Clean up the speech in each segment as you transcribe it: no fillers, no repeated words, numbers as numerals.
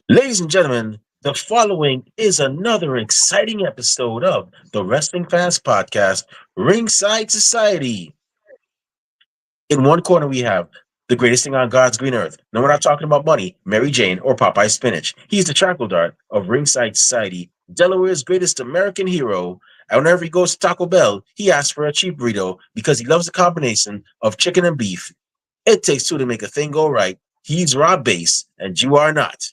Ladies and gentlemen, the following is another exciting episode of the Wrestling Fans Podcast, Ringside Society. In one corner, we have the greatest thing on God's green earth. No, we're not talking about money, Mary Jane, or Popeye Spinach. He's the Chackle Dart of Ringside Society, Delaware's greatest American hero. And whenever he goes to Taco Bell, he asks for a cheap burrito because he loves the combination of chicken and beef. It takes two to make a thing go right. He's Rob Base, and you are not.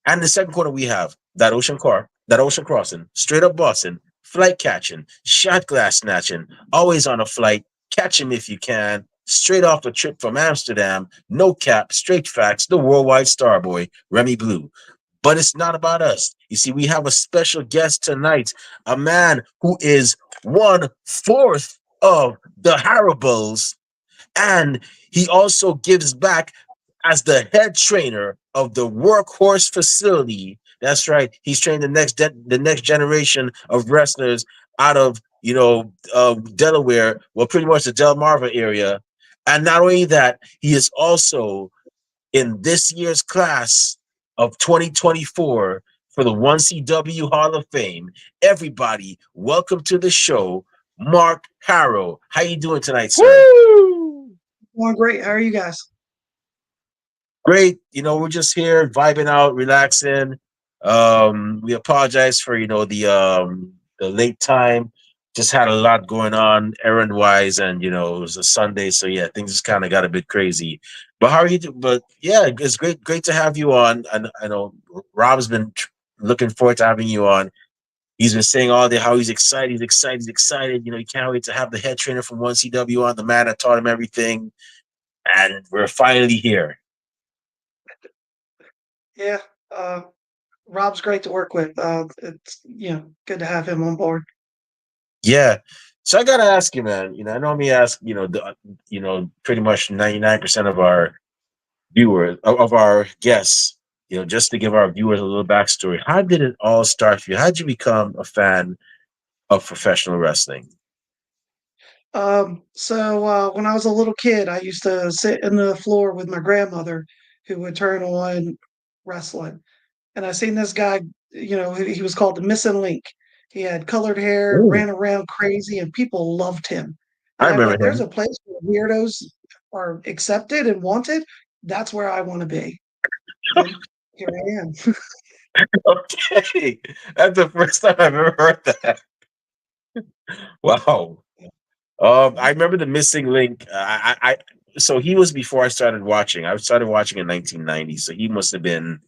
And the second quarter, we have that ocean crossing, straight up Boston, flight catching, shot glass snatching, always on a flight, catch him if you can, straight off a trip from Amsterdam, no cap, straight facts, the worldwide starboy, Remy Blue. But it's not about us. You see, we have a special guest tonight, a man who is 1/4 of the Harrables, and he also gives back as the head trainer of the Workhorse facility. That's right. He's trained the next generation of wrestlers out of Delaware, well, pretty much the Delmarva area. And not only that, he is also in this year's class of 2024 for the 1CW Hall of Fame. Everybody, welcome to the show, Mark Harrow. How you doing tonight, sir? Woo! Going great. How are you guys? Great. We're just here vibing out, relaxing. We apologize for, the late time. Just had a lot going on errand wise, and it was a Sunday, so yeah, things just kind of got a bit crazy. But how are you? But yeah, it's great to have you on. And I know Rob's been looking forward to having you on. He's been saying all day how he's excited, he's excited, he's excited. He can't wait to have the head trainer from 1CW on, the man that taught him everything. And we're finally here. Yeah. Uh, Rob's great to work with. It's good to have him on board. Yeah. So I gotta ask you, man. I normally ask, pretty much 99% of our viewers, of our guests, just to give our viewers a little backstory. How did it all start for you? How did you become a fan of professional wrestling? So when I was a little kid, I used to sit in the floor with my grandmother, who would turn on wrestling, and I seen this guy. He was called the Missing Link. He had colored hair, Ooh, ran around crazy, and people loved him. I And I'm remember like, "There's him. a place where weirdos are accepted and wanted. That's where I want to be." And here I am. Okay, that's the first time I've ever heard that. Wow. I remember the missing link. So he was before I started watching. I started watching in 1990, so he must have been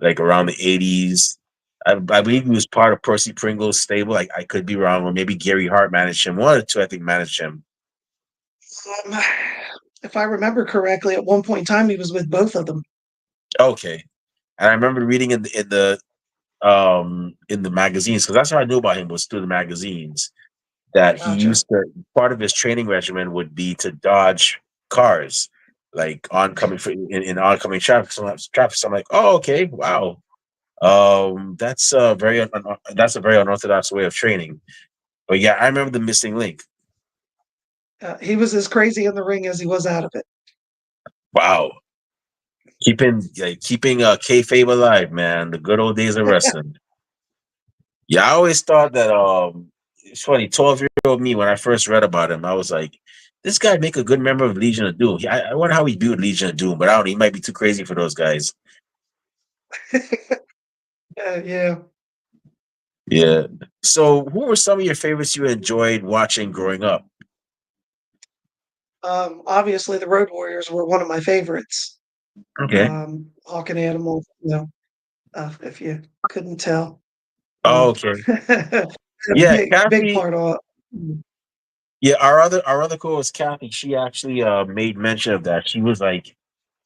like around the 80s. I believe he was part of Percy Pringle's stable. I could be wrong, or maybe Gary Hart managed him. One or two, I think, managed him. Um, if I remember correctly, at one point in time, he was with both of them. Okay, and I remember reading in the magazines, because that's how I knew about him, was through the magazines, that he Gotcha. used to, part of his training regimen would be to dodge cars, like oncoming in oncoming traffic. So I'm like, oh, okay, wow. That's that's a very unorthodox way of training. But yeah, I remember the missing link. He was as crazy in the ring as he was out of it. Wow, keeping kayfabe alive, man. The good old days of wrestling. Yeah, I always thought that it's funny. 12-year-old me, when I first read about him, I was like, this guy make a good member of Legion of Doom. I wonder how he viewed Legion of Doom, but I don't know. He might be too crazy for those guys. Yeah. Yeah. So, who were some of your favorites you enjoyed watching growing up? Obviously, the Road Warriors were one of my favorites. Okay. Hawk and Animal, if you couldn't tell. Oh, Um, okay. a Yeah, big Kathy. part of. Yeah, our other co-host Kathy. She actually made mention of that. She was like,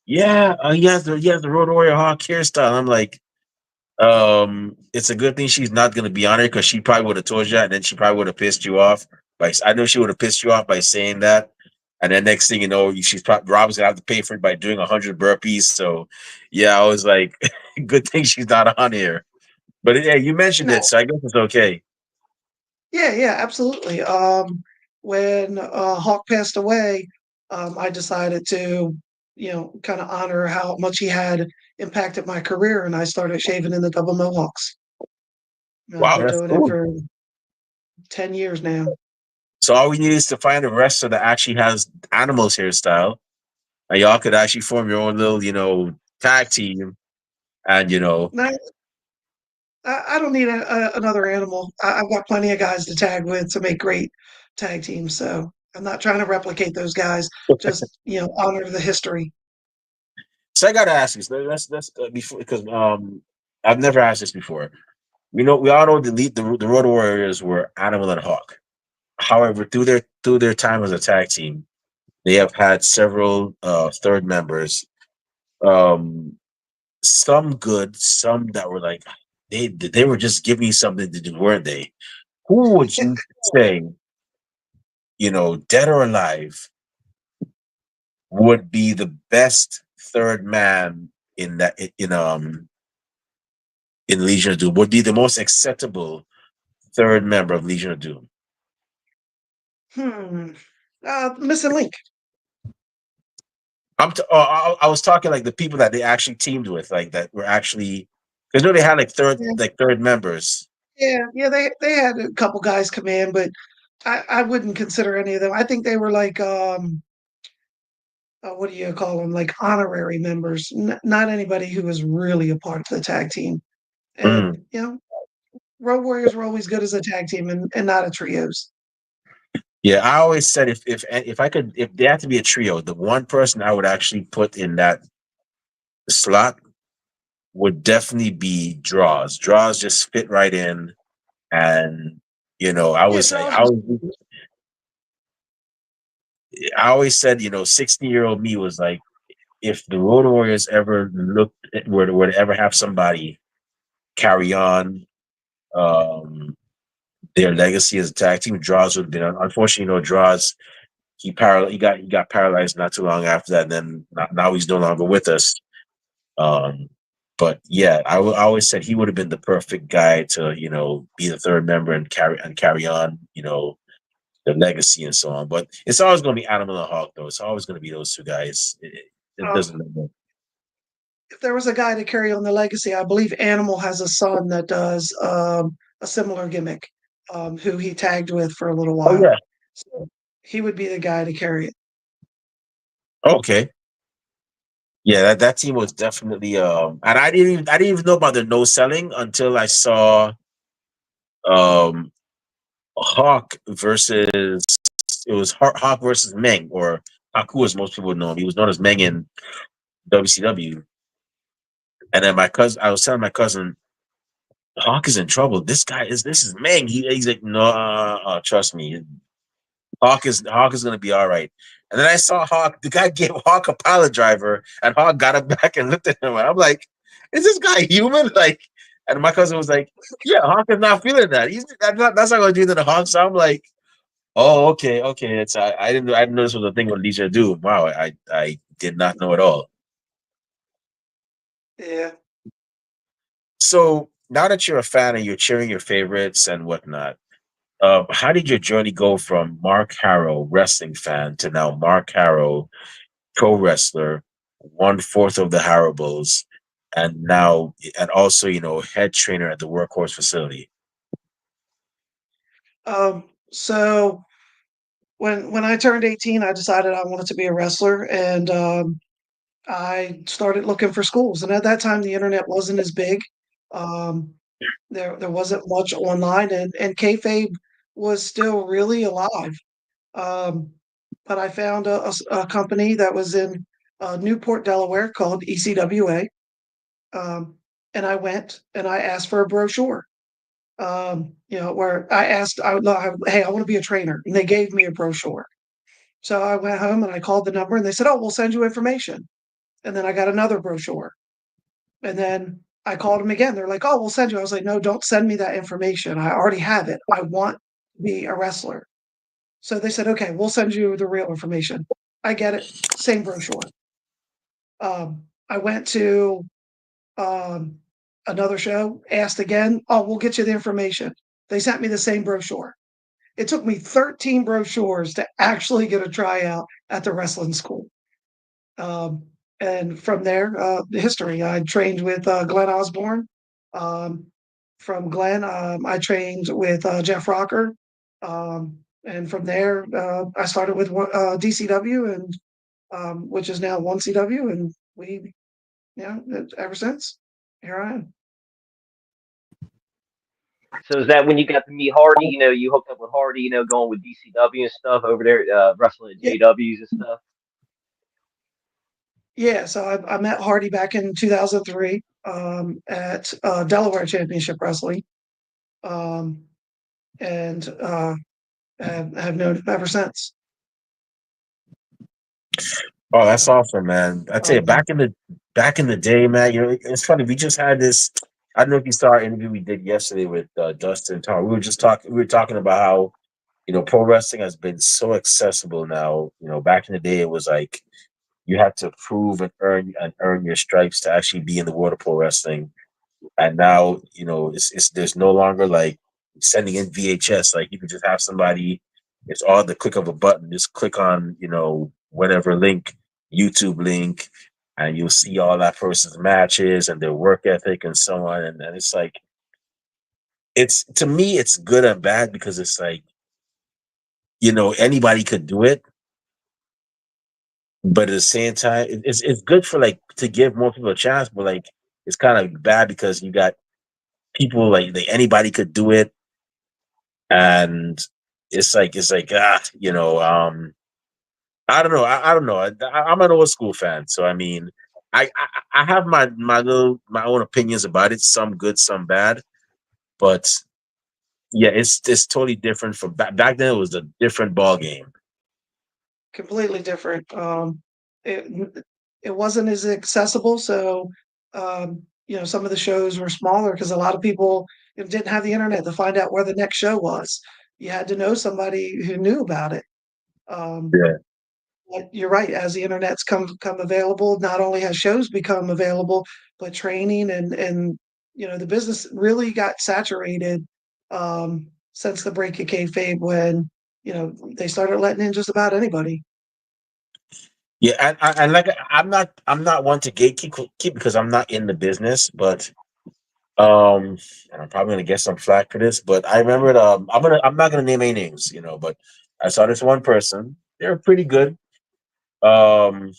"Yeah, he has the Road Warrior Hawk hairstyle." I'm like, it's a good thing she's not gonna be on it, because she probably would have told you that, and then she probably would have pissed you off. I know she would have pissed you off by saying that, and then next thing you know, she's probably Rob's gonna have to pay for it by doing 100 burpees. So, yeah, I was like, good thing she's not on here. But yeah, you mentioned it, No, so I guess it's okay. yeah, absolutely. When Hawk passed away, I decided to kind of honor how much he had impacted my career, and I started shaving in the double mohawks. I've Wow, been that's doing it cool. for 10 years now. So all we need is to find a wrestler that actually has animals hairstyle, and y'all could actually form your own little, tag team, and Now, I don't need another animal. I've got plenty of guys to tag with to make great tag teams. So I'm not trying to replicate those guys. Just honor the history. So I gotta ask you. So let's before because I've never asked this before. We all know the Road Warriors were Animal and Hawk. However, through their time as a tag team, they have had several third members. Um, some good, some that were like they were just giving you something to do, weren't they? Who would you say, dead or alive, would be the best third man in that in Legion of Doom? Would be the most acceptable third member of Legion of Doom? Hmm. Missing link. I was talking like the people that they actually teamed with, like that were actually because they had like Yeah, third members. yeah. They had a couple guys come in, but I wouldn't consider any of them. I think they were like what do you call them? Like honorary members, not anybody who was really a part of the tag team. And Mm. Road Warriors were always good as a tag team and not a trios. Yeah, I always said if they had to be a trio, the one person I would actually put in that slot would definitely be Draws. Draws just fit right in, and I Yeah, was like, draws was I always said, 16-year-old me was like, if the Road Warriors ever were to ever have somebody carry on um, their legacy as a tag team, Draws would have been. Unfortunately, Draws he got paralyzed not too long after that, and then now he's no longer with us. Um, but yeah, I always said he would have been the perfect guy to be the third member and carry on the legacy and so on. But it's always going to be Animal and Hawk, though. It's always going to be those two guys. It uh, doesn't matter. if there was a guy to carry on the legacy, I believe Animal has a son that does a similar gimmick, who he tagged with for a little Oh while. yeah. So he would be the guy to carry it. Okay. Yeah, that team was definitely and I didn't even know about the no selling until I saw um Hawk versus it was Hawk versus Meng, or Haku as most people know him. He was known as Meng in WCW. And then I was telling my cousin, Hawk is in trouble. This is Meng. He's like, no, trust me, Hawk is gonna be all right. And then I saw Hawk. The guy gave Hawk a pilot driver, and Hawk got him back and looked at him. And I'm like, is this guy human? Like, and my cousin was like, yeah, Hawk is not feeling that. That's not gonna do that to Hawk. So I'm like, oh, okay, okay. I didn't know this was a thing with Legion of Doom. Wow, I did not know at all. Yeah. So now that you're a fan and you're cheering your favorites and whatnot, how did your journey go from Mark Harrow, wrestling fan, to now Mark Harrow, pro wrestler, 1/4 of the Haribo's, and also head trainer at the Workhorse facility? So when I turned 18, I decided I wanted to be a wrestler, and I started looking for schools. And at that time, the internet wasn't as big. Um, there wasn't much online, and kayfabe was still really alive. Um, but I found a company that was in Newport, Delaware, called ECWA, um, and I went and I asked for a brochure. Where I asked, hey, I want to be a trainer, and they gave me a brochure. So I went home and I called the number, and they said, oh, we'll send you information. And then I got another brochure. And then I called them again. They're like, "Oh, we'll send you." I was like, "No, don't send me that information. I already have it. I want to be a wrestler." So they said, "Okay, we'll send you the real information." I get it. Same brochure. I went to um, another show, asked again. "Oh, we'll get you the information." They sent me the same brochure. It took me 13 brochures to actually get a tryout at the wrestling school. And from there, the history. I trained with Glenn Osborne. Um, from Glenn, I trained with Jeff Rocker. And from there, I started with DCW, and which is now 1CW, and we, ever since, here I am. So is that when you got to meet Hardy? You know, you hooked up with Hardy. You know, going with DCW and stuff over there, wrestling at Yeah, JWs and stuff. yeah. So I met Hardy back in 2003 at Delaware Championship Wrestling, um, and have known him ever since. Oh, that's So, awesome, man. I tell you, um, back in the day, man. It's funny. We just had this. I don't know if you saw our interview we did yesterday with Dustin and Tom. We were just talking. We were talking about how pro wrestling has been so accessible now. Back in the day, it was like you had to prove and earn your stripes to actually be in the world of pro wrestling. And now, it's there's no longer like sending in VHS. Like you can just have somebody. It's all the click of a button. Just click on whatever link, YouTube link, and you'll see all that person's matches and their work ethic and so on. And it's like it's to me it's good and bad because it's like anybody could do it, but at the same time, it's good for like to give more people a chance. But like it's kind of bad because you got people like anybody could do it, and it's like I don't know. I don't know. I'm an old school fan, so I mean, I have my own opinions about it. Some good, some bad, but yeah, it's totally different from back then. It was a different ball game. completely different. It it wasn't as accessible, so some of the shows were smaller because a lot of people didn't have the internet to find out where the next show was. You had to know somebody who knew about it. Um, Yeah, but you're right. As the internet's come available, not only has shows become available, but training and the business really got saturated since the break of kayfabe when they started letting in just about anybody. yeah, and like I'm not one to gatekeep because I'm not in the business, but and I'm probably gonna get some flack for this, but I remember I'm not gonna name any names, but I saw this one person. They're pretty good. Um,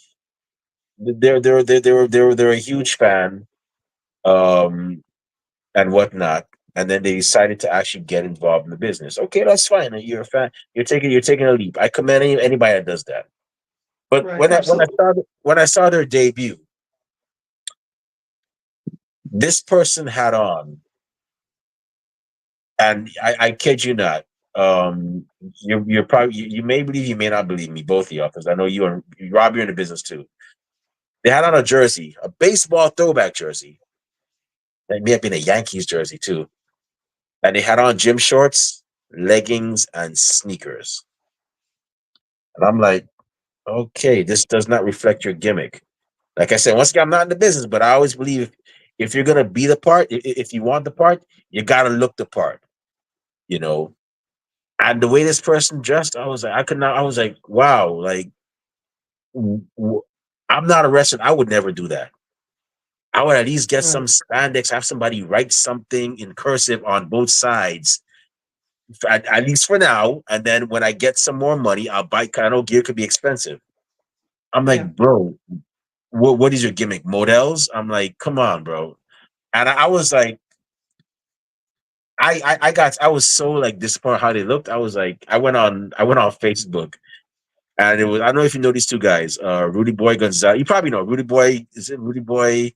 they're a huge fan, um, and whatnot. And then they decided to actually get involved in the business. Okay, that's fine. You're a fan. You're taking a leap. I commend anybody that does that. But Right, absolutely. when I saw their debut, this person had on, and I kid you not. You're probably you may believe, you may not believe me, both of y'all, because I know Rob, you're in the business too. They had on a jersey, a baseball throwback jersey. That may have been a Yankees jersey too, and they had on gym shorts, leggings, and sneakers. And I'm like, okay, this does not reflect your gimmick. Like I said, once again, I'm not in the business, but I always believe if you're gonna be the part, if you want the part, you gotta look the part. You know, and the way this person dressed, I was like, I could not. I was like, wow, like w- w- I'm not a wrestler. I would never do that. I would at least get some Right. spandex, have somebody write something in cursive on both sides, at least for now. And then when I get some more money, I'll buy. I know gear could be expensive. I'm Yeah. like, bro, what is your gimmick? Models? I'm like, come on, bro. And I was like, I was so like disappointed how they looked. I was like, I went on Facebook, and it was, I don't know if you know these two guys, Rudy Boy Gonzalez. You probably know Rudy Boy. Is it Rudy Boy?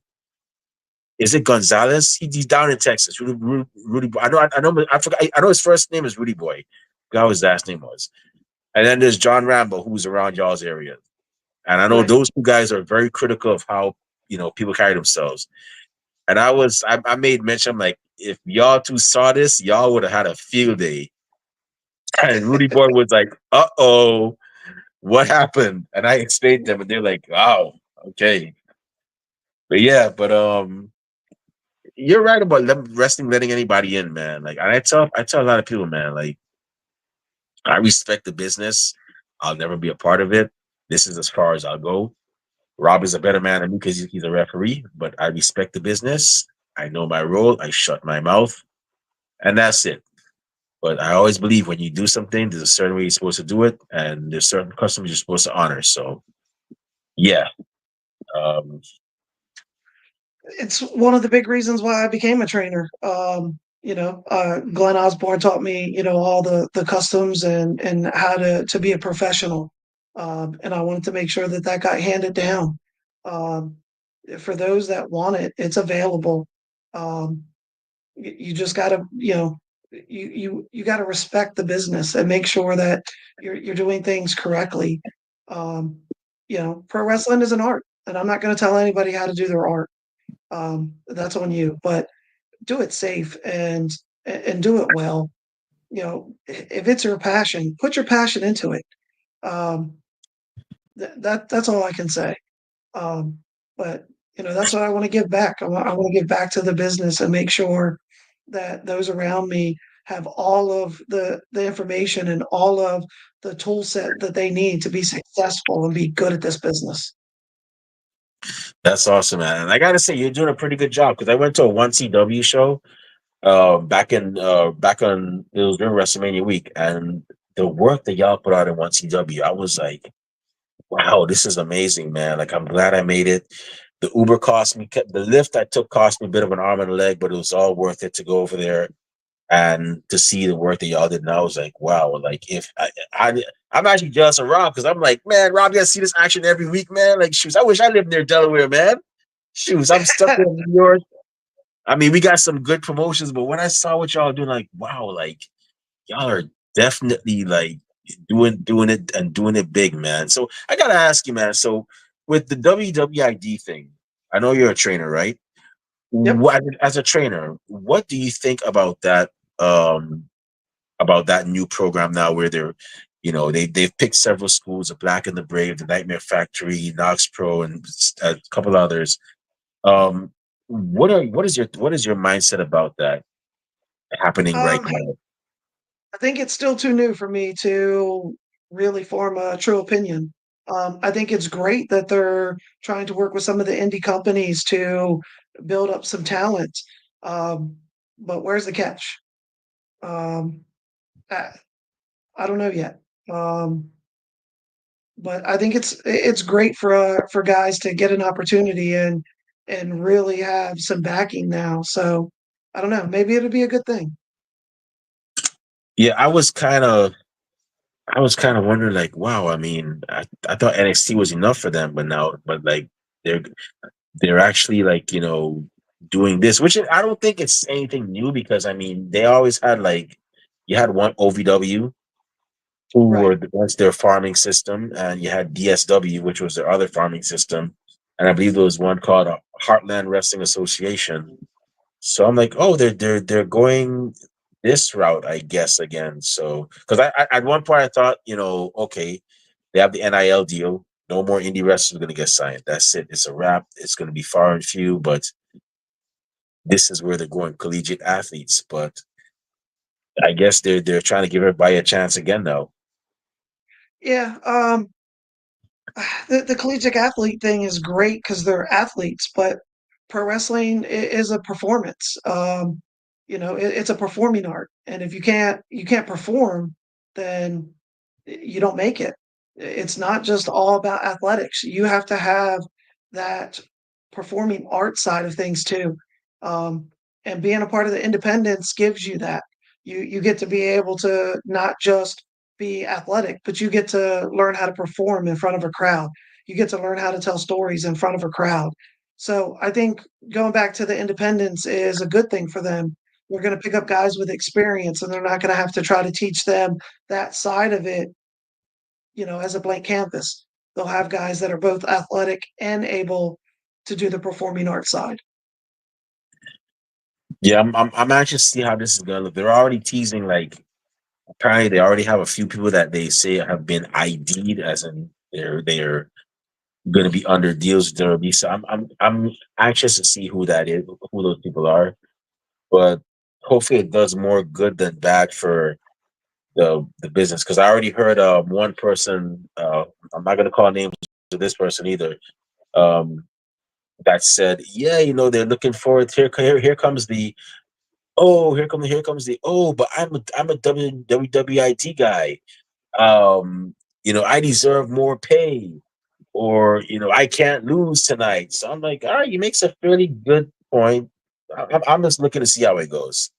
Is it Gonzalez? He's down in Texas. Rudy Boy. I know. I forgot. I know his first name is Rudy Boy. I forgot what his last name was. And then there's John Rambo, who's around y'all's area. And I know Right. those two guys are very critical of how people carry themselves. And I made mention. I'm like, if y'all two saw this, y'all would have had a field day. And Rudy Boy was like, "Uh oh, what happened?" And I explained to them, and they're like, "Oh, okay." But yeah, but you're right about wrestling letting anybody in, man. Like, and I tell a lot of people, man, like, I respect the business. I'll never be a part of it. This is as far as I'll go. Rob is a better man than me because he's a referee, but I respect the business. I know my role. I shut my mouth, and that's it. But I always believe when you do something, there's a certain way you're supposed to do it, and there's certain customers you're supposed to honor. So, yeah, um, It's one of the big reasons why I became a trainer. Glenn Osborne taught me, all the customs and how to be a professional. And I wanted to make sure that that got handed down. Um, for those that want it, it's available. Um, you just gotta, you gotta respect the business and make sure that you're doing things correctly. Um, Pro wrestling is an art, and I'm not going to tell anybody how to do their art. That's on you, but do it safe and do it well. If it's your passion, put your passion into it. Um, that's all I can say. Um, but that's what I want to give back. I want to give back to the business and make sure that those around me have all of the information and all of the tool set that they need to be successful and be good at this business. that's awesome, man. And I gotta say, you're doing a pretty good job because I went to a one CW show back on it was during WrestleMania week, and the work that y'all put out in one CW, I was like, wow, this is amazing, man. Like I'm glad I made it. The Uber cost me the lift I took cost me a bit of an arm and a leg, but it was all worth it to go over there and to see the work that y'all did. And I was like, wow, like if I'm actually jealous of Rob because I'm like, man, Rob, you gotta see this action every week, man. Like shoes, I wish I lived near Delaware, man. Shoes, I'm stuck in New York. I mean, we got some good promotions, but when I saw what y'all doing, like, wow, like y'all are definitely like doing it and doing it big, man. So I gotta ask you, man. So with the WWID thing, I know you're a trainer, right? Yep. What as a trainer, what do you think about that new program now where they're they've picked several schools, the Black and the Brave, the Nightmare Factory, Knox Pro, and a couple others. Um, what is your mindset about that happening right Um, now? I think it's still too new for me to really form a true opinion. I think it's great that they're trying to work with some of the indie companies to build up some talent. Um, but where's the catch? Um, I, I don't know yet. Um, but I think it's great for guys to get an opportunity and really have some backing now. So I don't know. Maybe it'll be a good thing. Yeah, I was kind of wondering, like, wow. I mean, I thought NXT was enough for them, but like they're they're actually like doing this, which I don't think it's anything new because I mean they always had like you had one OVW who Right. were that's their farming system, and you had DSW, which was their other farming system, and I believe there was one called Heartland Wrestling Association. So I'm like, oh, they're going this route, I guess, again. So because I at one point I thought, okay, they have the NIL deal. No more indie wrestlers are going to get signed. That's it. It's a wrap. It's going to be far and few, but this is where they're going, collegiate athletes. But I guess they're trying to give everybody a chance again, though. Yeah. The collegiate athlete thing is great because they're athletes, but pro wrestling is a performance. It's a performing art, and if you can't perform, then you don't make it. It's not just all about athletics. You have to have that performing art side of things too. Um, and being a part of the independence gives you that. You get to be able to not just be athletic, but you get to learn how to perform in front of a crowd. You get to learn how to tell stories in front of a crowd. So I think going back to the independence is a good thing for them. We're going to pick up guys with experience, and they're not going to have to try to teach them that side of it, as a blank canvas. They'll have guys that are both athletic and able to do the performing arts side. Yeah, I'm anxious to see how this is going to look. They're already teasing like apparently they already have a few people that they say have been ID'd, as in they're going to be under deals with WWE. So I'm anxious to see who that is, who those people are. But hopefully, it does more good than bad for the business. Because I already heard one person. I'm not going to call names to this person either. um, that said, yeah, they're looking forward. Here comes the here comes the but I'm a WWIT guy. I deserve more pay, or I can't lose tonight. So I'm like, all right, you makes a fairly good point. I'm just looking to see how it goes.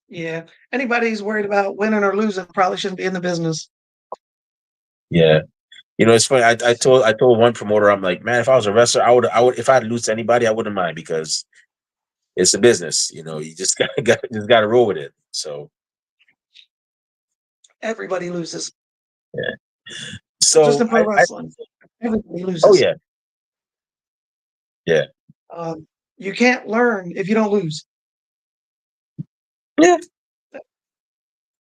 Yeah. Anybody who's worried about winning or losing probably shouldn't be in the business. Yeah. It's funny. I told one promoter, I'm like, man, if I was a wrestler, I would if I had to lose to anybody, I wouldn't mind because it's a business. You just gotta roll with it. So Everybody loses. yeah. Not just So in pro I wrestling. Everybody oh loses. yeah, yeah, Um, you can't learn if you don't lose. yeah,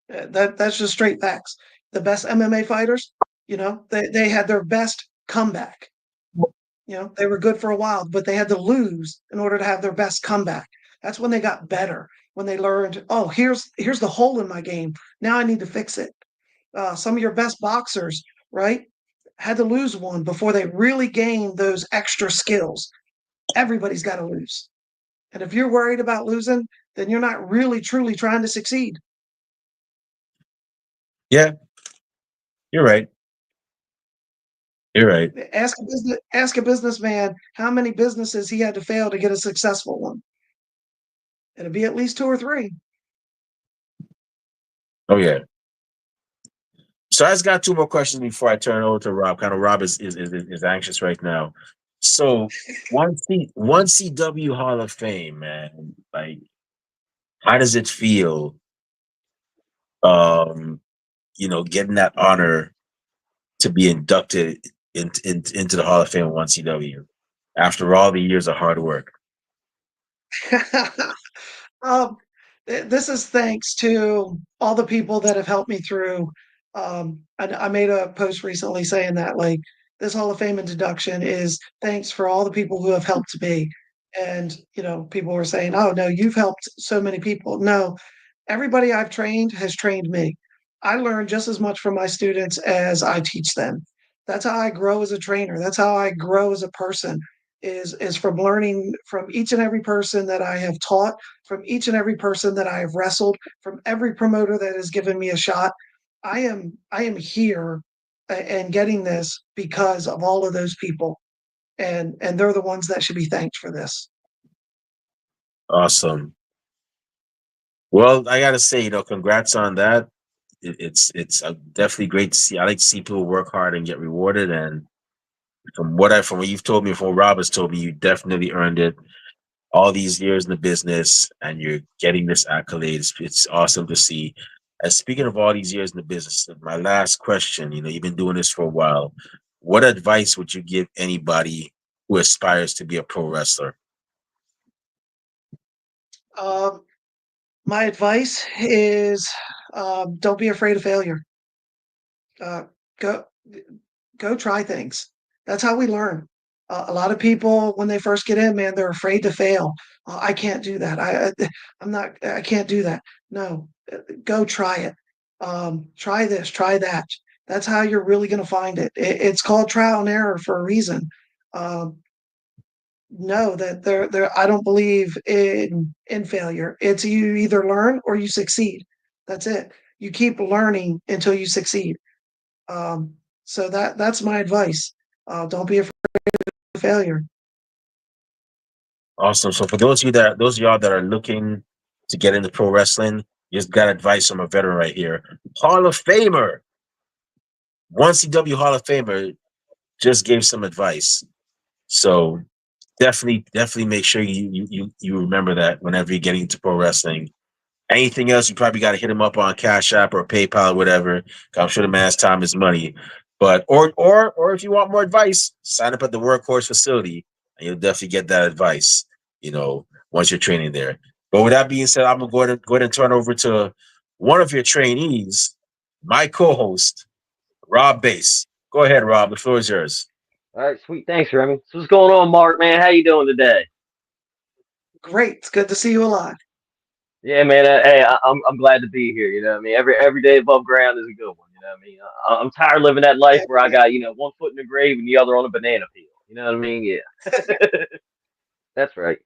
That's just straight facts. The best MMA fighters, they had their best comeback. They were good for a while, but they had to lose in order to have their best comeback. That's when they got better. When they learned, oh, here's the hole in my game. Now I need to fix it. Some of your best boxers, right, had to lose one before they really gained those extra skills. Everybody's got to lose. And if you're worried about losing, then you're not really truly trying to succeed. yeah. You're right. You're right. Ask a businessman how many businesses he had to fail to get a successful one. It'll be at least two or three. Oh yeah. So I just got two more questions before I turn it over to Rob. Kind of Rob is anxious right now. So one CW Hall of Fame, man. Like, how does it feel? Um, getting that honor to be inducted into the Hall of Fame of one CW after all the years of hard work. um, this is thanks to all the people that have helped me through. I made a post recently saying that like this Hall of Fame introduction is thanks for all the people who have helped me. And people were saying, "Oh no, you've helped so many people." No, everybody I've trained has trained me. I learn just as much from my students as I teach them. That's how I grow as a trainer. That's how I grow as a person is from learning from each and every person that I have taught, from each and every person that I have wrestled, from every promoter that has given me a shot. I am here and getting this because of all of those people, and they're the ones that should be thanked for this. Awesome. Well, I gotta say, congrats on that. It's definitely great to see. I like to see people work hard and get rewarded. And from what you've told me, from what Rob has told me, you definitely earned it. All these years in the business, and you're getting this accolade. It's awesome to see. And speaking of all these years in the business, my last question, you've been doing this for a while. What advice would you give anybody who aspires to be a pro wrestler? Um, my advice is don't be afraid of failure. Uh, go go try things. That's how we learn. A lot of people, when they first get in, man, they're afraid to fail. I can't do that. I'm not. I can't do that. No, go try it. Try this. Try that. That's how you're really going to find it. It's called trial and error for a reason. Um, no, that there. I don't believe in failure. It's you either learn or you succeed. That's it. You keep learning until you succeed. Um, so that's my advice. Don't be afraid of failure. Awesome. So for those of y'all that are looking to get into pro wrestling, you just got advice from a veteran right here. Hall of Famer, one CW Hall of Famer just gave some advice. So definitely make sure you remember that whenever you're getting into pro wrestling. Anything else, you probably got to hit him up on Cash App or PayPal or whatever. 'Cause I'm sure the man's time is money. But or if you want more advice, sign up at the Workhorse facility, and you'll definitely get that advice. Once you're training there. But with that being said, I'm gonna go ahead and turn over to one of your trainees, my co-host, Rob Bass. Go ahead, Rob. The floor is yours. All right, sweet. Thanks, Remy. So what's going on, Mark? Man, how you doing today? Great. It's good to see you alive. Yeah, man. Hey, I'm glad to be here. You know what I mean? Every day above ground is a good one. You know what I mean? I'm tired of living that life where I got one foot in the grave and the other on a banana peel. You know what I mean? Yeah, that's right.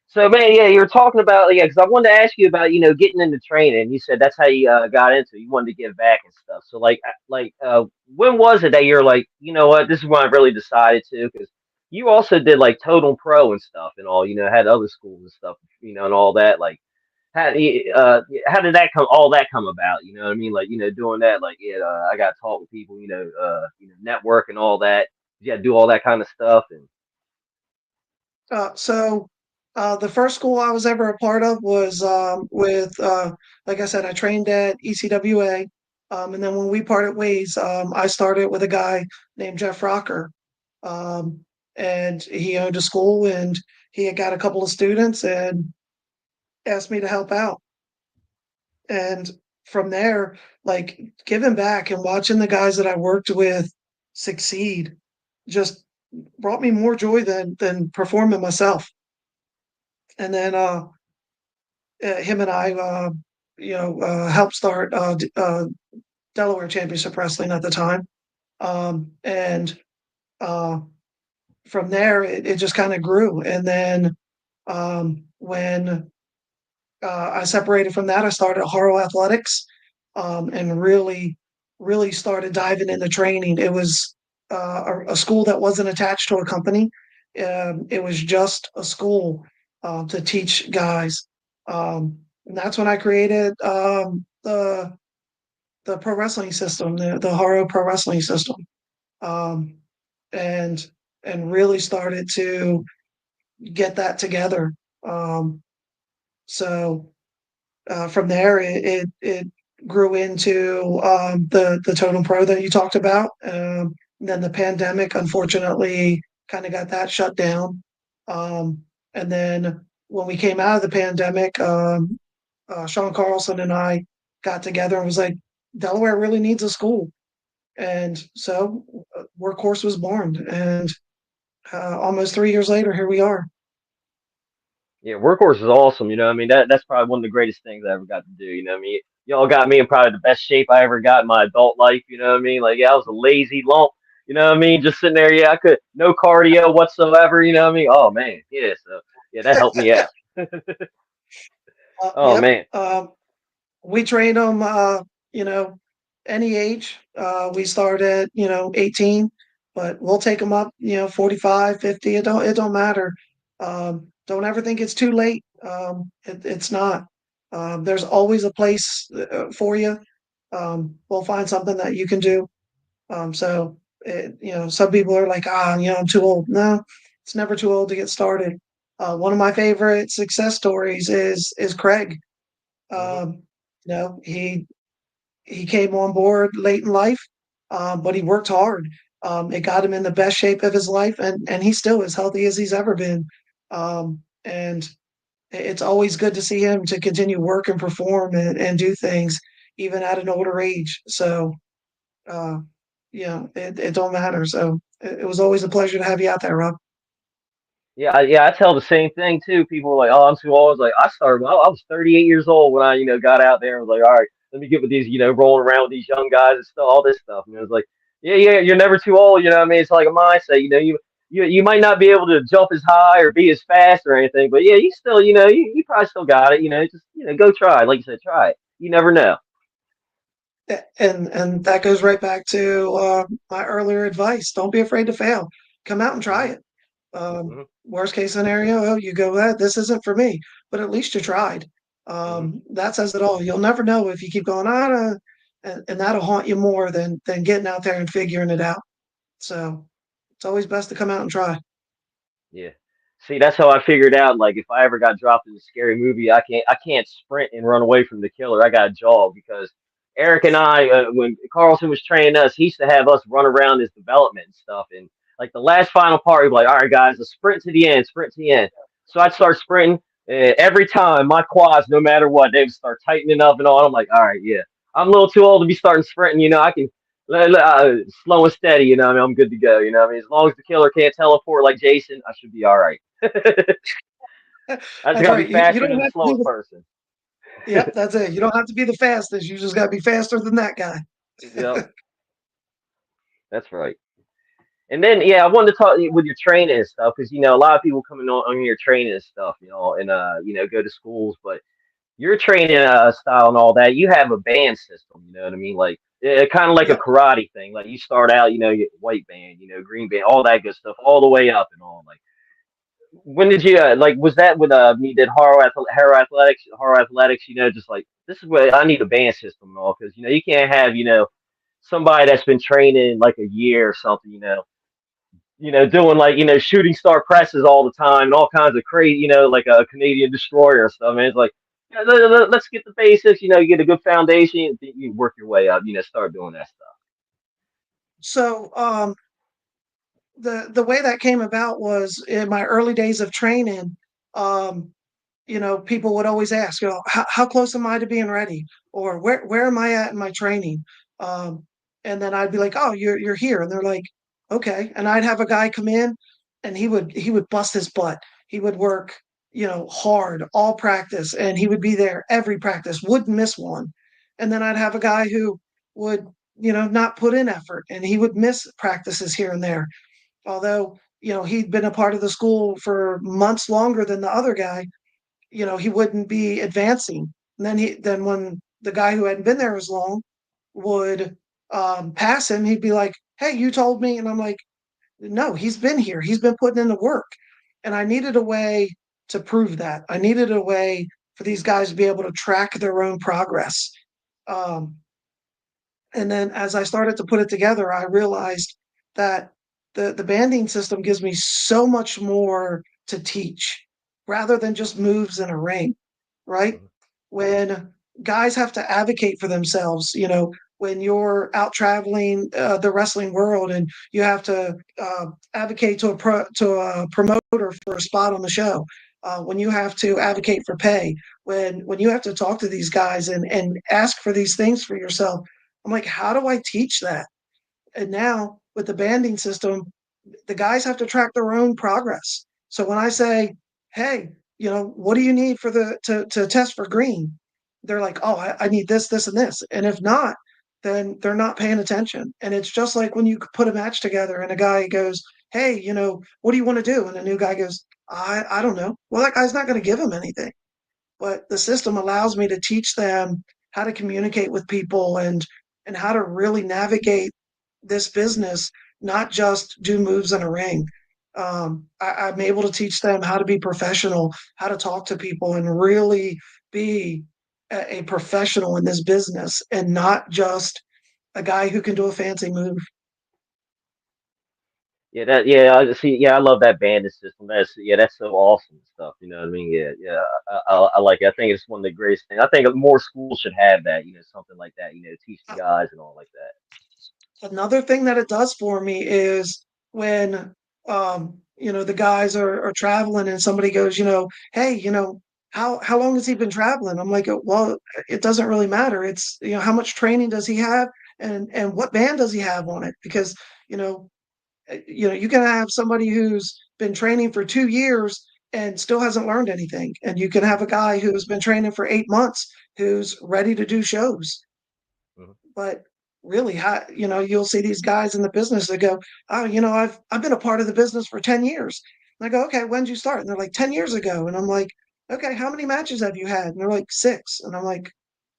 So man, yeah, you were talking about yeah, because I wanted to ask you about getting into training. You said that's how you got into. It. You wanted to give back and stuff. So when was it that you're like, you know what, this is when I really decided to? Because you also did like Totem Pro and stuff and all. Had other schools and stuff. And all that. Like how did that come? All that come about? You know what I mean? Like doing that. Like yeah, I got to talk with people. Network and all that. You got to do all that kind of stuff and. So the first school I was ever a part of was like I said, I trained at ECWA. And then when we parted ways, I started with a guy named Jeff Rocker. Um, and he owned a school and he had got a couple of students and asked me to help out. And from there, like giving back and watching the guys that I worked with succeed just brought me more joy than performing myself. And then him and I, helped start Delaware Championship Wrestling at the time. And uh, from there, it just kind of grew. And then when I separated from that, I started Harro Athletics and really started diving into training. It was a school that wasn't attached to a company. It was just a school to teach guys. And that's when I created the pro wrestling system, the Harro pro wrestling system, um, and and really started to get that together. Um, so from there, it grew into the Totem Pro that you talked about. And then the pandemic, unfortunately, kind of got that shut down. Um, and then when we came out of the pandemic, Sean Carlson and I got together and was like, Delaware really needs a school. And so Workhorse was born. And almost 3 years later, here we are. Yeah, Workhorse is awesome. I mean that's probably one of the greatest things I ever got to do. I mean, y'all got me in probably the best shape I ever got in my adult life. You know what I mean? Like, yeah, I was a lazy lump. You know what I mean? Just sitting there. Yeah, I could no cardio whatsoever. You know what I mean? Oh man, yeah. So yeah, that helped me out. Oh Yep. man. We train them, you know, any age. We start at, 18, but we'll take them up, 45, 50. It don't matter. Don't ever think it's too late. It's not. There's always a place for you. We'll find something that you can do. Some people are like, I'm too old. No, it's never too old to get started. One of my favorite success stories is Craig. Hmm. Um, he came on board late in life, but he worked hard. It got him in the best shape of his life, and he's still as healthy as he's ever been. And it's always good to see him to continue work and perform and do things even at an older age. So uh, it don't matter. So it was always a pleasure to have you out there, Rob. Yeah, I tell the same thing too. People are like, "Oh, I'm too old." I was like, I started. I was 38 years old when I, got out there. I was like, "All right, let me get with these, rolling around with these young guys and stuff, all this stuff." And it was like, "Yeah, yeah, you're never too old." You know what I mean? It's like a mindset. You might not be able to jump as high or be as fast or anything, but yeah, you still, you probably still got it. Just, go try it. Like you said, try it. You never know. And that goes right back to my earlier advice. Don't be afraid to fail. Come out and try Hmm. it. Hmm. Worst case scenario, oh, you go, this isn't for me, but at least you tried. Hmm. That says it all. You'll never know if you keep going on, and that'll haunt you more than getting out there and figuring it out. So it's always best to come out and try. Yeah. See, that's how I figured out. Like, if I ever got dropped in a scary movie, I can't sprint and run away from the killer. I got to jog because Eric and I, when Carlson was training us, he used to have us run around his development and stuff. And like the last final part, he'd be like, "All right, guys, let's sprint to the end, sprint to the end." So I'd start sprinting. Every time, my quads, no matter what, they would start tightening up and all. I'm like, "All right, yeah, I'm a little too old to be starting sprinting. I can slow and steady, I mean, I'm good to go, I mean, as long as the killer can't teleport like Jason, I should be all right. I just That's gotta be right. You faster don't than the have to be slowest the person. Yep, that's it. You don't have to be the fastest. You just got to be faster than that guy. Yep, that's right. And then, yeah, I wanted to talk with your training and stuff because a lot of people coming on your training and stuff, and go to schools, but your training style and all that, you have a band system. You know what I mean? Like kind of like a Yeah. karate thing. Like you start out, you get white band, green band, all that good stuff, all the way up and all. Like when did you like? Was that with me did Harrow Athletics? Just like this is what I need a band system and all because you can't have somebody that's been training like a year or something. Doing like shooting star presses all the time and all kinds of crazy, like a Canadian destroyer or stuff. Man, it's like let's get the basics. You get a good foundation, and then you work your way up. Start doing that stuff. So the way that came about was in my early days of training. Um, people would always ask, how close am I to being ready, or where am I at in my training? Um, and then I'd be like, oh, you're here, and they're like, okay. And I'd have a guy come in, and he would bust his butt. He would work, hard all practice, and he would be there every practice, wouldn't miss one. And then I'd have a guy who would, not put in effort, and he would miss practices here and there, although he'd been a part of the school for months longer than the other guy. He wouldn't be advancing. And then when the guy who hadn't been there as long would pass him, he'd be like, "Hey, you told me," and I'm like, "No, he's been here. He's been putting in the work." And I needed a way to prove that. I needed a way for these guys to be able to track their own progress. Um, and then as I started to put it together, I realized that the banding system gives me so much more to teach rather than just moves in a ring, right? Mhm. When guys have to advocate for themselves, when you're out traveling the wrestling world and you have to advocate to a promoter for a spot on the show, when you have to advocate for pay, when you have to talk to these guys and ask for these things for yourself, I'm like, how do I teach that? And now with the banding system, the guys have to track their own progress. So when I say, "Hey, what do you need for the to test for green?" They're like, "Oh, I need this, this, and this." And if not, then they're not paying attention. And it's just like when you put a match together and a guy goes, "Hey, what do you want to do?" And a new guy goes, "I don't know." Well, that guy's not going to give him anything. But the system allows me to teach them how to communicate with people and how to really navigate this business, not just do moves in a ring. I'm able to teach them how to be professional, how to talk to people, and really be a professional in this business, and not just a guy who can do a fancy move. Yeah, I see. Yeah, I love that bandit system. That's so awesome and stuff. You know what I mean? Yeah. I like it. I think it's one of the greatest things. I think more schools should have that. Something like that. Teach the guys and all like that. Another thing that it does for me is when the guys are traveling and somebody goes, "Hey, how long has he been traveling?" I'm like, "Well, it doesn't really matter. It's, how much training does he have, and what band does he have on it?" Because you know you can have somebody who's been training for 2 years and still hasn't learned anything, and you can have a guy who's been training for 8 months who's ready to do shows. Mhm. But really, you'll see these guys in the business that go, "Oh, I've been a part of the business for 10 years." And I go, "Okay, when did you start?" And they're like, "10 years ago." And I'm like, "Okay, how many matches have you had?" And they're like, "6." And I'm like,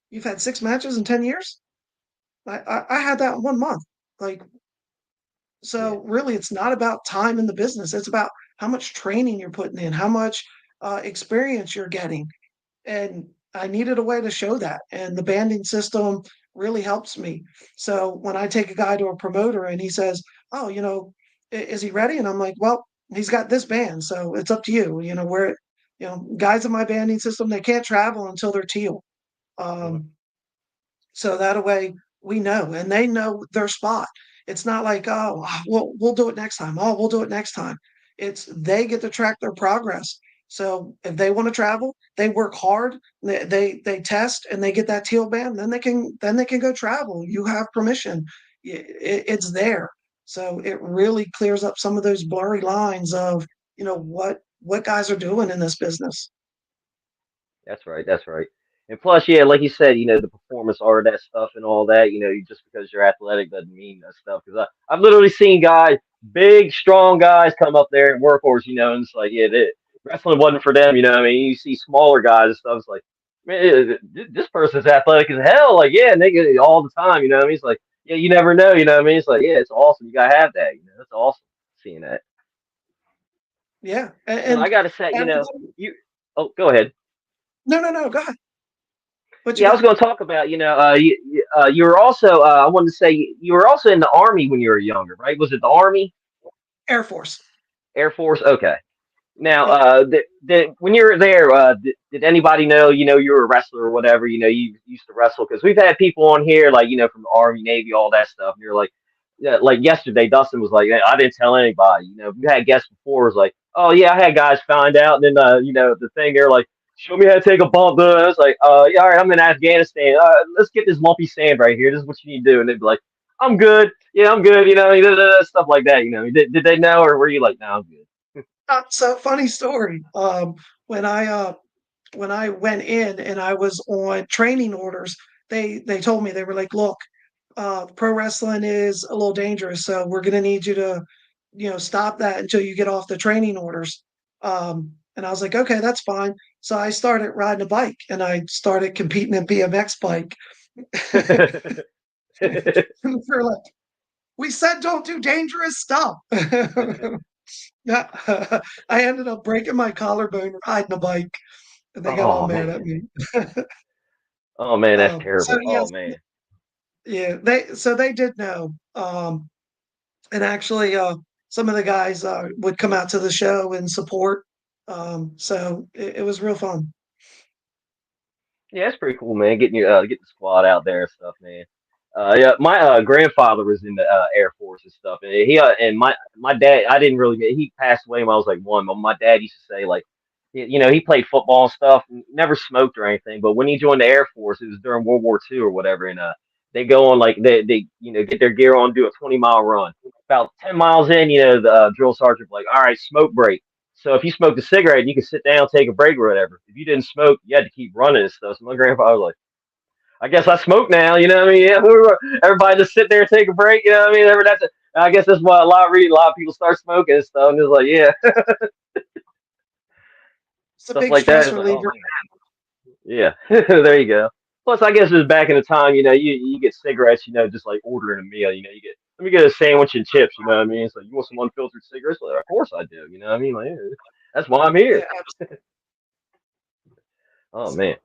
"You've had 6 matches in 10 years?" I had that in 1 month. Like, Yeah. so really, it's not about time in the business. It's about how much training you're putting in, how much experience you're getting. And I needed a way to show that, and the banding system really helps me. So when I take a guy to a promoter and he says, "Oh, is he ready?" And I'm like, "Well, he's got this band, so it's up to you." Where guys in my banding system, they can't travel until they're teal. Mhm. Um, so that way we know, and they know their spot. It's not like, "Oh, we'll do it next time. Oh, we'll do it next time." It's they get to track their progress. So if they want to travel, they work hard, they test and they get that teal band, then they can go travel. You have permission. It's there. So it really clears up some of those blurry lines of, what guys are doing in this business. That's right. That's right. And plus, yeah, like you said, the performance art, that stuff, and all that. Just because you're athletic doesn't mean that stuff. Because I've literally seen guys, big, strong guys, come up there and workhorse, and it's like, yeah, wrestling wasn't for them. I mean, you see smaller guys and stuff. It's like, man, this person's athletic as hell. Like, yeah, and they get it all the time. You know what I mean? It's like, yeah, you never know. You know what I mean? It's like, yeah, it's awesome. You gotta have that. It's awesome seeing that. Yeah, I and gotta say, everybody. you. Oh, go ahead. No, no, no. Go ahead. What you Yeah, I was got? going to talk about, you were also, I wanted to say, you were also in the Army when you were younger, right? Was it the Army, Air Force. Air Force? Okay. Now, Yep. when you were there, did anybody know, you were a wrestler or whatever, you used to wrestle? Because we've had people on here, like, from the Army, Navy, all that stuff. And you're like, yeah, like yesterday, Dustin was like, I didn't tell anybody. You had guests before, it was like, oh, yeah, I had guys find out. And then, the thing, they're like, show me how to take a bump. I was like, yeah, all right, I'm in Afghanistan. Let's get this lumpy sand right here. This is what you need to do. And they'd be like, I'm good. Yeah, I'm good. Stuff like that. Did they know, or were you like, no, I'm good? So funny story. When I went in and I was on training orders, they told me, they were like, "Look, pro wrestling is a little dangerous, so we're going to need you to, stop that until you get off the training orders." And I was like, "Okay, that's fine." So I started riding a bike and I started competing in BMX bike. And they're like, "We said don't do dangerous stuff." Yeah, I ended up breaking my collarbone riding a bike, and they got all Oh mad at man. me. Oh man, that's So terrible. Oh yes, man. yeah, they did know. And actually, some of the guys would come out to the show and support. So it was real fun. Yeah, it's pretty cool, man. Getting the squad out there and stuff, man. Yeah, my grandfather was in the Air Force and stuff, and and my dad. I didn't really. He passed away when I was like one. But my dad used to say like, he played football and stuff, never smoked or anything. But when he joined the Air Force, it was during World War II or whatever, and they go on like they get their gear on, do a 20-mile run. About 10 miles in, the drill sergeant was like, all right, smoke break. So if you smoked a cigarette, you could sit down, take a break or whatever. If you didn't smoke, you had to keep running and stuff. So my grandfather was like, I guess I smoke now. You know what I mean? Yeah, everybody just sit there and take a break. You know what I mean? I guess that's why a lot of people start smoking and stuff. And it's like, yeah, It's a stuff big like that. stress It's like, oh reliever. man, yeah, there you go. Plus, I guess it was back in the time, you get cigarettes, just like ordering a meal. You get let me get a sandwich and chips. You know what I mean? It's like you want some unfiltered cigarettes? Like, of course I do. You know what I mean? Like, yeah, that's why I'm Yeah, here. Oh man.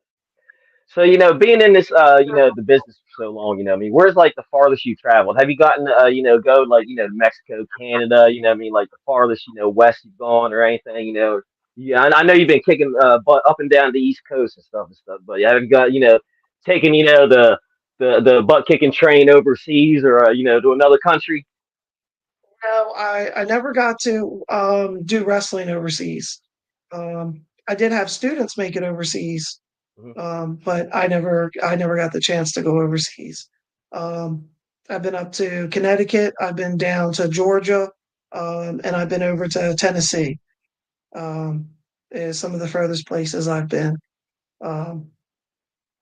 So, being in this, the business for so long, I mean, where's like the farthest you traveled? Have you gotten, go like, to Mexico, Canada, I mean, like the farthest, west you've gone or anything, Yeah, I know you've been kicking, butt up and down the East Coast and stuff, but you haven't got, taking, the butt kicking train overseas or, to another country. no, I never got to do wrestling overseas. I did have students make it overseas, Hmm. but I never got the chance to go overseas. Um, I've been up to Connecticut, I've been down to Georgia, and I've been over to Tennessee. Um, is some of the furthest places I've been. Um,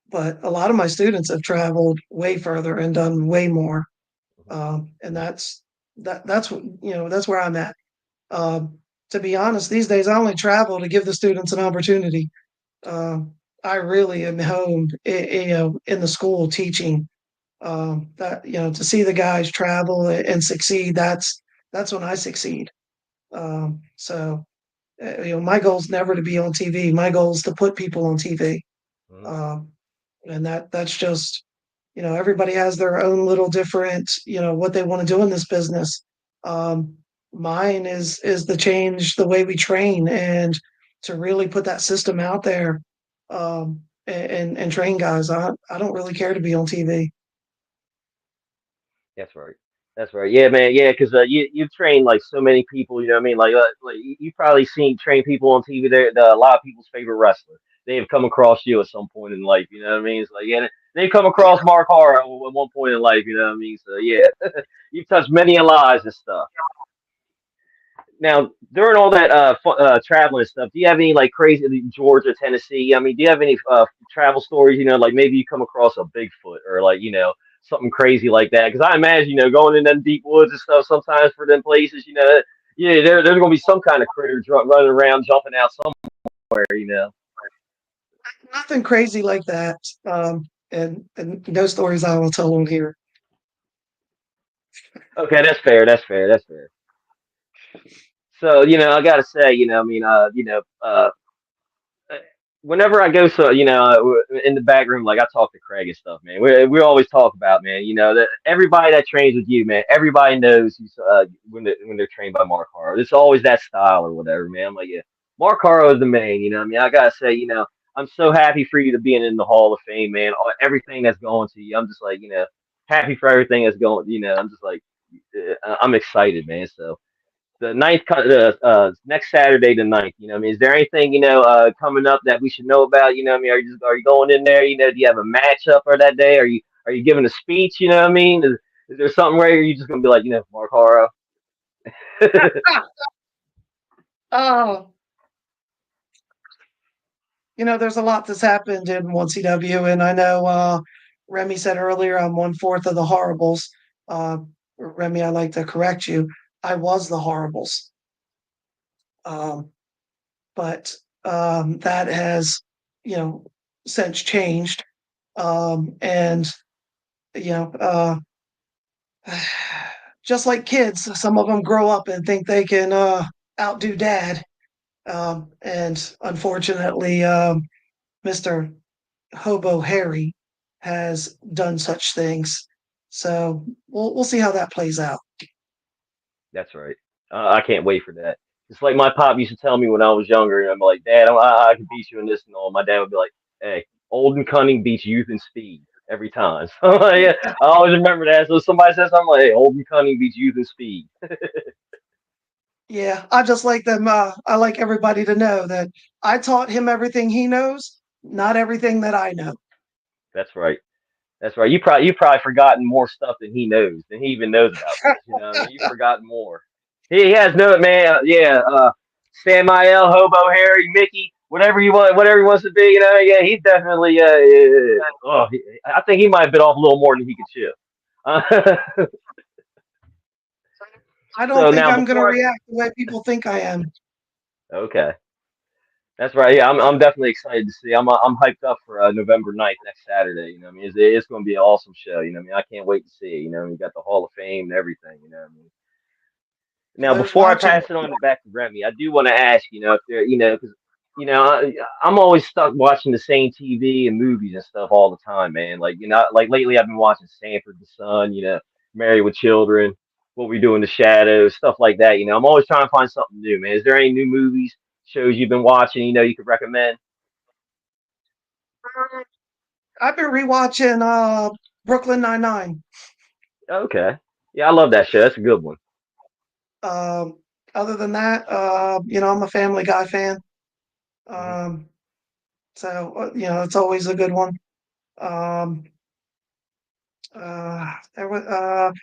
but a lot of my students have traveled way further and done way more. And that's where I'm at. Um, to be honest, these days I only travel to give the students an opportunity. Um, I really am home, in the school teaching. That to see the guys travel and succeed. That's when I succeed. So my goal is never to be on TV. My goal is to put people on TV. Hmm. Um, and that's just everybody has their own little different what they want to do in this business. um, Mine is to change the way we train and to really put that system out there, and train guys. I don't really care to be on TV. That's right. That's right. Yeah, man. Yeah, because you've trained like so many people. You know what I mean? Like you've probably seen train people on TV. They're a lot of people's favorite wrestler. They have come across you at some point in life. You know what I mean? It's like yeah, they've come across Mark Harro at one point in life. You know what I mean? So yeah, you've touched many lives and stuff. Now, during all that traveling stuff, do you have any like crazy Georgia, Tennessee? I mean, do you have any travel stories? Like maybe you come across a Bigfoot or like something crazy like that. Because I imagine going in them deep woods and stuff sometimes for them places. Yeah, there's gonna be some kind of critter running around, jumping out somewhere. Nothing crazy like that. And no stories I will tell on here. Okay, that's fair. That's fair. That's fair. So I gotta say, I mean, uh, whenever I go, so in the back room, like I talk to Craig and stuff, man. We always talk about, man. That everybody that trains with you, man. Everybody knows when they're trained by Mark Harrow. It's always that style or whatever, man. I'm like, yeah, Mark Harrow is the man. I mean, I gotta say, I'm so happy for you to be in the Hall of Fame, man. Everything that's going to you, I'm just like, happy for everything that's going. I'm just like, I'm excited, man. So the next Saturday, the ninth. I mean, is there anything coming up that we should know about? I mean, are you going in there? Do you have a matchup for that day? Are you giving a speech? What I mean, is there something where you're just gonna be like, Mark Hara? Oh, there's a lot that's happened in 1CW, and I know Remy said earlier I'm one fourth of the Horribles. Uh, Remy, I'd like to correct you. I was the Horribles. Um, but that has, you know, since changed. And, you know, just like kids, some of them grow up and think they can outdo dad. And unfortunately, Mr. Hobo Harry has done such things. So we'll see how that plays out. That's right. I can't wait for that. It's like my pop used to tell me when I was younger, and I'm like, Dad, I can beat you in this and all. My dad would be like, Hey, old and cunning beats youth and speed every time. So yeah, I always remember that. So if somebody says something like, Hey, old and cunning beats youth and speed. Yeah, I just like them. I like everybody to know that I taught him everything he knows, not everything that I know. That's right. That's right. You probably forgotten more stuff than he knows, than he even knows about things. I mean, you've forgotten more. He has no man. Yeah. Samael, Hobo, Harry, Mickey, whatever he wants to be. Yeah, he's definitely. I think he might have bit off a little more than he could chew. Uh, I don't so think now I'm going to before. react the way people think I am. Okay, that's right. Yeah, I'm definitely excited to see. I'm hyped up for November 9th, next Saturday. What I mean, it's going to be an awesome show. I mean, I can't wait to see it. We got the Hall of Fame and everything. What I mean. Now, There's before I watching. pass it on back to Remy, I do want to ask, if there, because, I'm always stuck watching the same TV and movies and stuff all the time, man. Like, like lately I've been watching Sanford the Son, Married with Children, What We Do in the Shadows, stuff like that. I'm always trying to find something new, man. Is there any new movies, shows you've been watching, you could recommend? I've been rewatching Brooklyn Nine-Nine. Okay. Yeah, I love that show. That's a good one. Um, Other than that, I'm a Family Guy fan. Hmm. Um, so it's always a good one. Um, there was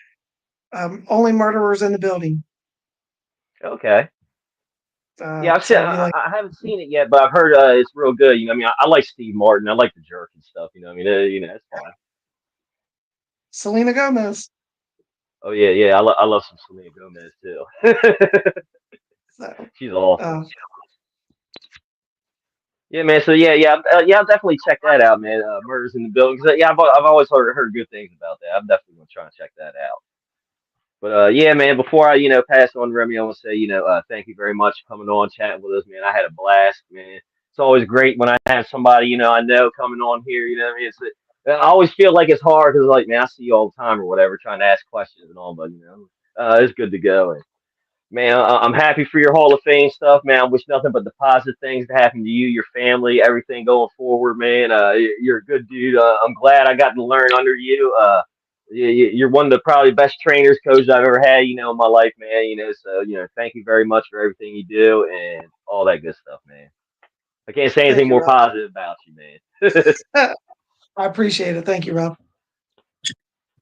Only Murderers in the Building. Okay. Yeah, So you like? I haven't seen it yet, but I've heard it's real good. I mean, I like Steve Martin. I like the jerk and stuff. I mean, it's fine. Selena Gomez. Oh yeah, yeah. I love some Selena Gomez too. So, She's awesome. uh, Yeah, man. So yeah. I'll definitely check that out, man. Murders in the Building. 'Cause, yeah, I've always heard good things about that. I'm definitely gonna try and check that out. But yeah, man. Before I pass on to Remy, I want to say thank you very much for coming on chatting with us, man. I had a blast, man. It's always great when I have somebody I know coming on here. What I mean, I always feel like it's hard because like man, I see you all the time or whatever, trying to ask questions and all, but it's good to go. And man, I'm happy for your Hall of Fame stuff, man. I wish nothing but the positive things to happen to you, your family, everything going forward, man. You're a good dude. I'm glad I got to learn under you. You're one of the probably best trainers, coaches I've ever had, in my life, man. So thank you very much for everything you do and all that good stuff, man. I can't say thank anything you, more Rob. positive about you, man. I appreciate it. Thank you, Rob.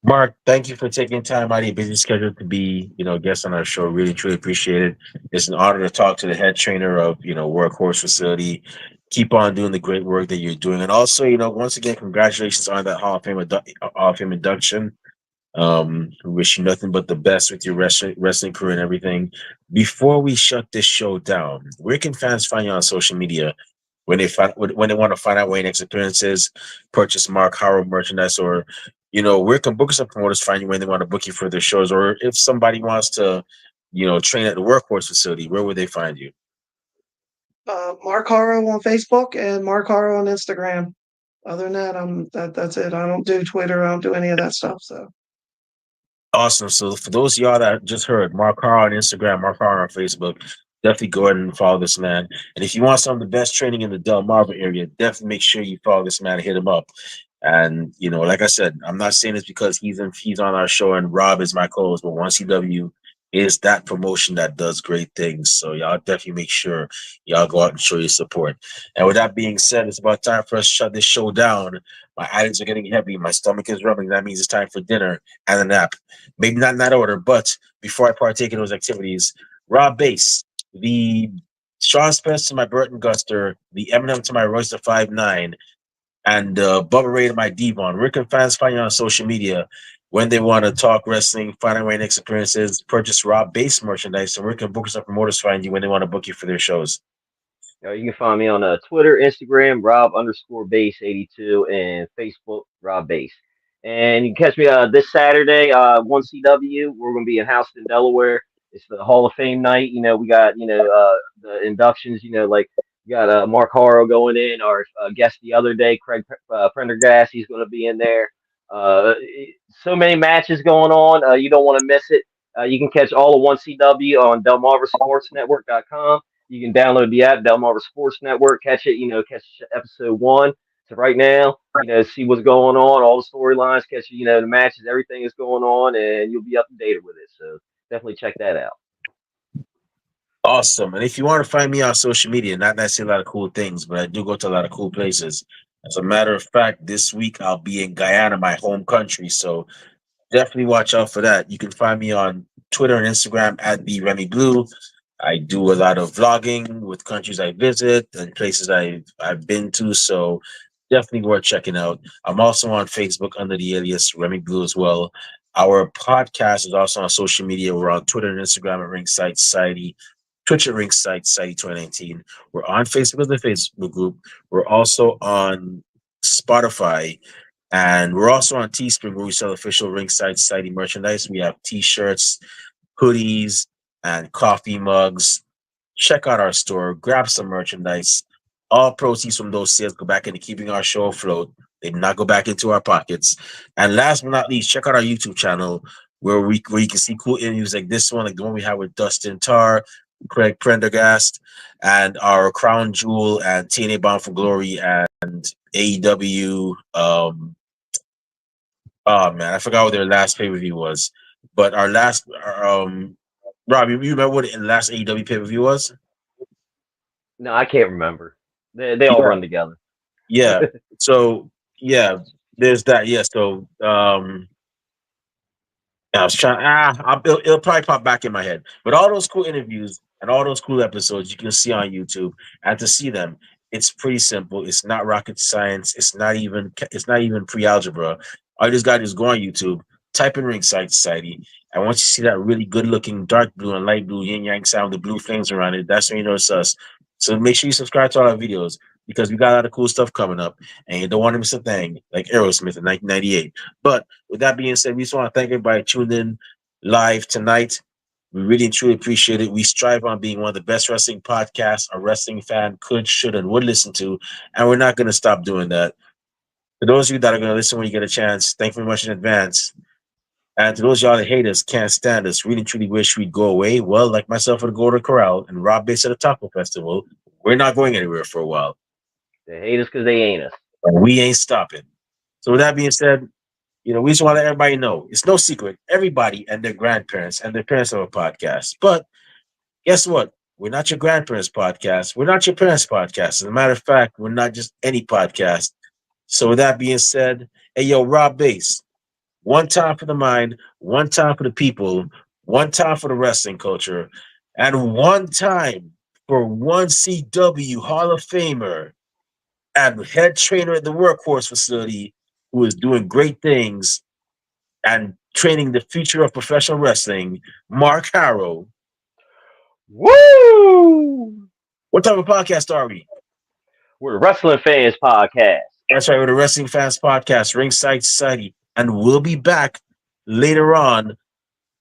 Mark, thank you for taking time out of your busy schedule to be, a guest on our show. Really, truly appreciate it. It's an honor to talk to the head trainer of, Workhorse facility. Keep on doing the great work that you're doing, and also, once again, congratulations on that Hall of Fame induction. Wish you nothing but the best with your wrestling career and everything. Before we shut this show down, where can fans find you on social media when they want to find out where your next appearance is, purchase Mark Harrow merchandise, or where can bookers and promoters find you when they want to book you for their shows, or if somebody wants to, train at the Workhorse facility, where would they find you? Mark Harro on Facebook and Mark Harro on Instagram. Other than that, that's it. I don't do Twitter. I don't do any of that stuff. So Awesome. So for those of y'all that just heard, Mark Carr on Instagram, Mark Carr on Facebook, definitely go ahead and follow this man. And if you want some of the best training in the Delmarva area, definitely make sure you follow this man and hit him up. And like I said, I'm not saying this because he's on our show and Rob is my co-host, but 1CW is that promotion that does great things. So y'all definitely make sure y'all go out and show your support. And with that being said, it's about time for us to shut this show down. My eyes are getting heavy, my stomach is rumbling. That means it's time for dinner and a nap. Maybe not in that order, but before I partake in those activities, Rob Bass, the Sean Spence to my Burton Guster, the Eminem to my Royster 5'9", and Bubba Ray to my Devon. Where can fans find you on social media when they want to talk wrestling, find out where next experiences, purchase Rob Bass merchandise, and where can bookers and promoters find you when they want to book you for their shows? You can find me on Twitter, Instagram, Rob_base82, and Facebook, Rob Base. And you can catch me this Saturday, 1CW. We're going to be in Houston, Delaware. It's the Hall of Fame night. We got, the inductions, like we got Mark Harrow going in, our guest the other day, Craig Prendergast, he's going to be in there. Uh, so many matches going on. You don't want to miss it. You can catch all of 1CW on DelmarvaSportsNetwork.com. You can download the app, Delmarva Sports Network, catch it, catch episode one. So right now, see what's going on, all the storylines, catch, the matches, everything is going on, and you'll be up to date with it. So definitely check that out. Awesome. And if you want to find me on social media, not necessarily a lot of cool things, but I do go to a lot of cool places. As a matter of fact, this week I'll be in Guyana, my home country. So definitely watch out for that. You can find me on Twitter and Instagram at the Remy Blue. I do a lot of vlogging with countries I visit and places I've been to. So definitely worth checking out. I'm also on Facebook under the alias Remy Blue as well. Our podcast is also on social media. We're on Twitter and Instagram at Ringside Society, Twitch at Ringside Society 2019. We're on Facebook as the Facebook group. We're also on Spotify, and we're also on Teespring where we sell official Ringside Society merchandise. We have t-shirts, hoodies, and coffee mugs. Check out our store, grab some merchandise. All proceeds from those sales go back into keeping our show afloat. They do not go back into our pockets. And last but not least, check out our YouTube channel where you can see cool interviews like this one, like the one we have with Dustin Tarr, Craig Prendergast, and our Crown Jewel and TNA Bound for Glory and AEW. Oh man, I forgot what their last pay per view was. But our last, Rob, you remember what the last AEW pay per view was? No, I can't remember. They all Yeah, run together. yeah. So yeah, there's that. Yeah. So I was trying. It'll probably pop back in my head. But all those cool interviews and all those cool episodes you can see on YouTube, and to see them, it's pretty simple. It's not rocket science. It's not even pre-algebra. All you just got to do is go on YouTube, type in Ringside Society, and once you see that really good-looking dark blue and light blue yin yang sound, the blue flames around it, that's when you know it's us. So make sure you subscribe to all our videos because we got a lot of cool stuff coming up, and you don't want to miss a thing like Aerosmith in 1998. But with that being said, we just want to thank everybody tuned in live tonight. We really and truly appreciate it. We strive on being one of the best wrestling podcasts a wrestling fan could, should, and would listen to, and we're not going to stop doing that. For those of you that are going to listen when you get a chance, thank you very much in advance. And to those of y'all that hate us, can't stand us, really truly wish we'd go away, well, like myself at the Golden Corral and Rob Bass at the Taco Festival, we're not going anywhere for a while. They hate us because they ain't us. And we ain't stopping. So with that being said, we just want to let everybody know it's no secret. Everybody and their grandparents and their parents have a podcast. But guess what? We're not your grandparents' podcast. We're not your parents' podcast. As a matter of fact, we're not just any podcast. So with that being said, hey yo, Rob Bass, one time for the mind, one time for the people, one time for the wrestling culture, and one time for one CW Hall of Famer and head trainer at the Workhorse facility who is doing great things and training the future of professional wrestling, Mark Harrow. Woo! What type of podcast are we? We're the Wrestling Fans Podcast. That's right, we're the Wrestling Fans Podcast, Ringside Society, and we'll be back later on,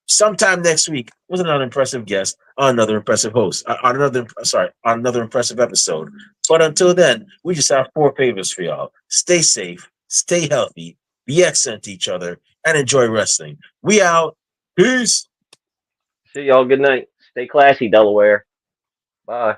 sometime next week, with another impressive guest, another impressive host, on another impressive episode. But until then, we just have four favors for y'all: stay safe, stay healthy, be excellent to each other, and enjoy wrestling. We out. Peace. See y'all. Good night. Stay classy, Delaware. Bye.